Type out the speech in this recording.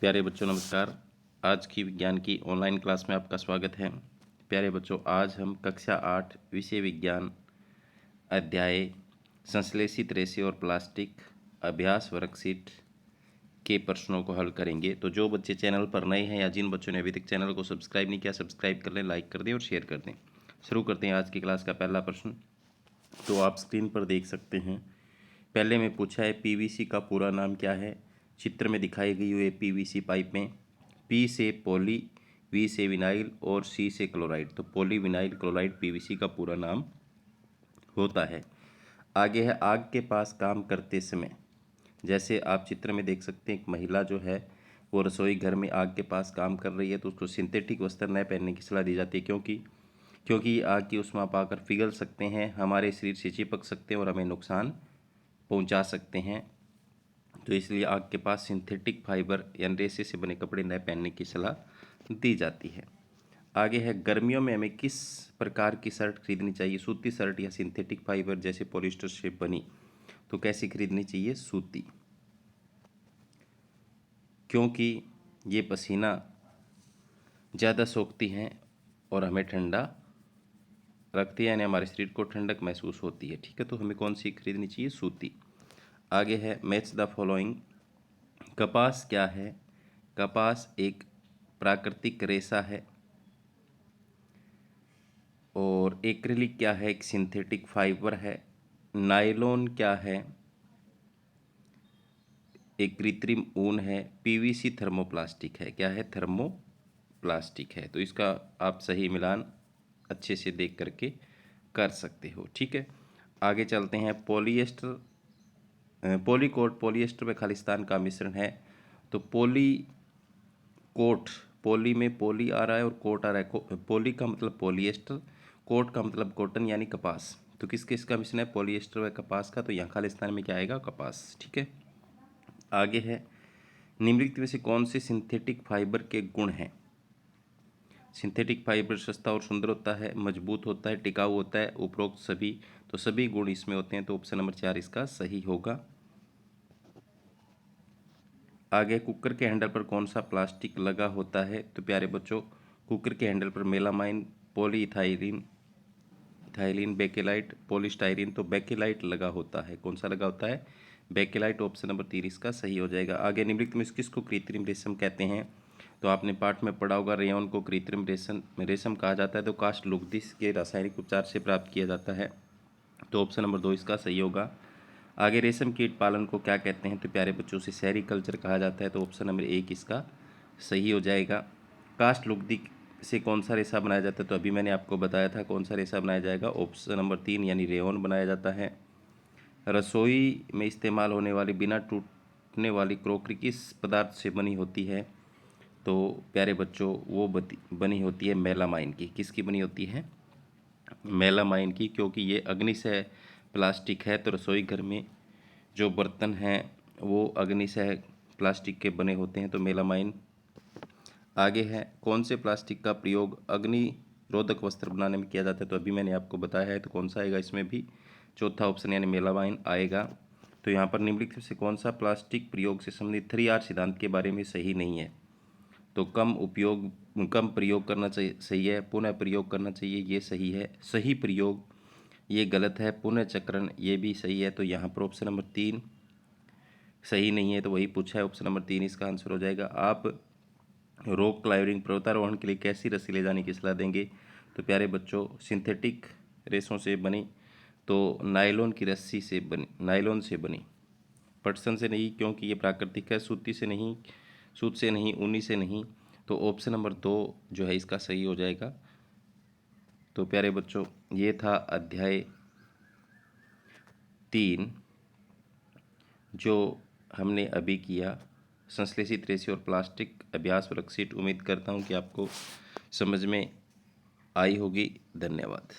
प्यारे बच्चों नमस्कार। आज की विज्ञान की ऑनलाइन क्लास में आपका स्वागत है। प्यारे बच्चों, आज हम कक्षा 8 विषय विज्ञान अध्याय संश्लेषित रेशे और प्लास्टिक अभ्यास वर्कशीट के प्रश्नों को हल करेंगे। तो जो बच्चे चैनल पर नए हैं या जिन बच्चों ने अभी तक चैनल को सब्सक्राइब नहीं किया, सब्सक्राइब कर लें, लाइक कर दें और शेयर कर दें। शुरू करते हैं आज की क्लास का पहला प्रश्न। तो आप स्क्रीन पर देख सकते हैं। पहले में पूछा है पीवीसी का पूरा नाम क्या है। चित्र में दिखाई गई हुई पीवीसी पाइप में पी से पॉली, वी से विनाइल और सी से क्लोराइड। तो पॉली विनाइल क्लोराइड पीवीसी का पूरा नाम होता है। आगे है आग के पास काम करते समय। जैसे आप चित्र में देख सकते हैं, एक महिला जो है वो रसोई घर में आग के पास काम कर रही है, तो उसको सिंथेटिक वस्त्र न पहनने की सलाह दी जाती है। क्योंकि ये आग की उष्मा पाकर पिघल सकते हैं, हमारे शरीर से चिपक सकते हैं और हमें नुकसान पहुंचा सकते हैं। तो इसलिए आग के पास सिंथेटिक फाइबर या रेशे से बने कपड़े न पहनने की सलाह दी जाती है। आगे है गर्मियों में हमें किस प्रकार की शर्ट खरीदनी चाहिए, सूती शर्ट या सिंथेटिक फाइबर जैसे पॉलिस्टर से बनी। तो कैसी खरीदनी चाहिए, सूती, क्योंकि ये पसीना ज़्यादा सोखती हैं और हमें ठंडा रखती है, यानी हमारे शरीर को ठंडक महसूस होती है। ठीक है, तो हमें कौन सी खरीदनी चाहिए, सूती। आगे है मैच द फॉलोइंग। कपास क्या है। कपास एक प्राकृतिक रेशा है। और एक्रिलिक क्या है, एक सिंथेटिक फाइबर है। नायलॉन क्या है, एक कृत्रिम ऊन है। पीवीसी थर्मोप्लास्टिक है, क्या है, थर्मोप्लास्टिक है। तो इसका आप सही मिलान अच्छे से देख करके कर सकते हो। ठीक है, आगे चलते हैं। पॉलिएस्टर, पॉलीकोट पॉलिएस्टर में खालिस्तान का मिश्रण है। तो कोट, पोली में पोली आ रहा है और कोट आ रहा है। पोली का मतलब पॉलिएस्टर, कोट का मतलब कॉटन यानी कपास। तो किस किस का मिश्रण है, पॉलिएस्टर व कपास का। तो यहाँ खालिस्तान में क्या आएगा, कपास। ठीक है, आगे है निम्नलिखित में से कौन से सिंथेटिक फाइबर के गुण हैं। सिंथेटिक फाइबर सस्ता और सुंदर होता है, मजबूत होता है, टिकाऊ होता है, उपरोक्त सभी। तो सभी गुण इसमें होते हैं, तो ऑप्शन नंबर 4 इसका सही होगा। आगे कुकर के हैंडल पर कौन सा प्लास्टिक लगा होता है। तो प्यारे बच्चों, कुकर के हैंडल पर melamine, polyethylene, ethylene, bakelite, polystyrene. तो बेकेलाइट लगा होता है। कौन सा लगा होता है, बेकेलाइट। ऑप्शन नंबर 3 इसका सही हो जाएगा। आगे निम्नलिखित में किसको कृत्रिम रेशम कहते हैं। तो आपने पाठ में पढ़ा होगा, रेयन को कृत्रिम रेशम कहा जाता है। तो काष्ठ लुगदी के रासायनिक उपचार से प्राप्त किया जाता है। तो ऑप्शन नंबर 2 इसका सही होगा। आगे रेशम कीट पालन को क्या कहते हैं। तो प्यारे बच्चों से सेरीकल्चर कहा जाता है। तो ऑप्शन नंबर 1 इसका सही हो जाएगा। काष्ठ लुगदी से कौन सा रेशा बनाया जाता है। तो अभी मैंने आपको बताया था कौन सा रेशा बनाया जाएगा, ऑप्शन नंबर 3 यानी रेयन बनाया जाता है। रसोई में इस्तेमाल होने वाली बिना टूटने वाली क्रॉकरी किस पदार्थ से बनी होती है। तो प्यारे बच्चों, वो बनी होती है मेलामाइन की। किसकी बनी होती है, मेलामाइन की, क्योंकि ये अग्निशय प्लास्टिक है। तो रसोई घर में जो बर्तन हैं वो अग्निशय प्लास्टिक के बने होते हैं। तो मेलामाइन। आगे है कौन से प्लास्टिक का प्रयोग अग्नि रोधक वस्त्र बनाने में किया जाता है। तो अभी मैंने आपको बताया है। तो कौन सा आएगा इसमें भी, चौथा ऑप्शन यानी मेलामाइन आएगा। तो यहाँ पर निम्नलिखित से कौन सा प्लास्टिक प्रयोग से संबंधित 3R सिद्धांत के बारे में सही नहीं है। तो कम प्रयोग करना चाहिए, सही है। पुनः प्रयोग करना चाहिए, ये सही है। सही प्रयोग, ये गलत है। पुनः चक्रण, ये भी सही है। तो यहाँ पर ऑप्शन नंबर 3 सही नहीं है। तो वही पूछा है, ऑप्शन नंबर 3 इसका आंसर हो जाएगा। आप रॉक क्लाइंबिंग पर्वतारोहण के लिए कैसी रस्सी ले जाने की सलाह देंगे। तो प्यारे बच्चों, सिंथेटिक रेशों से बनी, तो नायलॉन की रस्सी से बनी, नायलॉन से बनी, पटसन से नहीं, क्योंकि ये प्राकृतिक है। सूती से नहीं, सूत से नहीं, ऊनी से नहीं। तो ऑप्शन नंबर 2 जो है इसका सही हो जाएगा। तो प्यारे बच्चों, ये था अध्याय 3 जो हमने अभी किया, संश्लेषित रेशे और प्लास्टिक अभ्यास वर्कशीट। उम्मीद करता हूँ कि आपको समझ में आई होगी। धन्यवाद।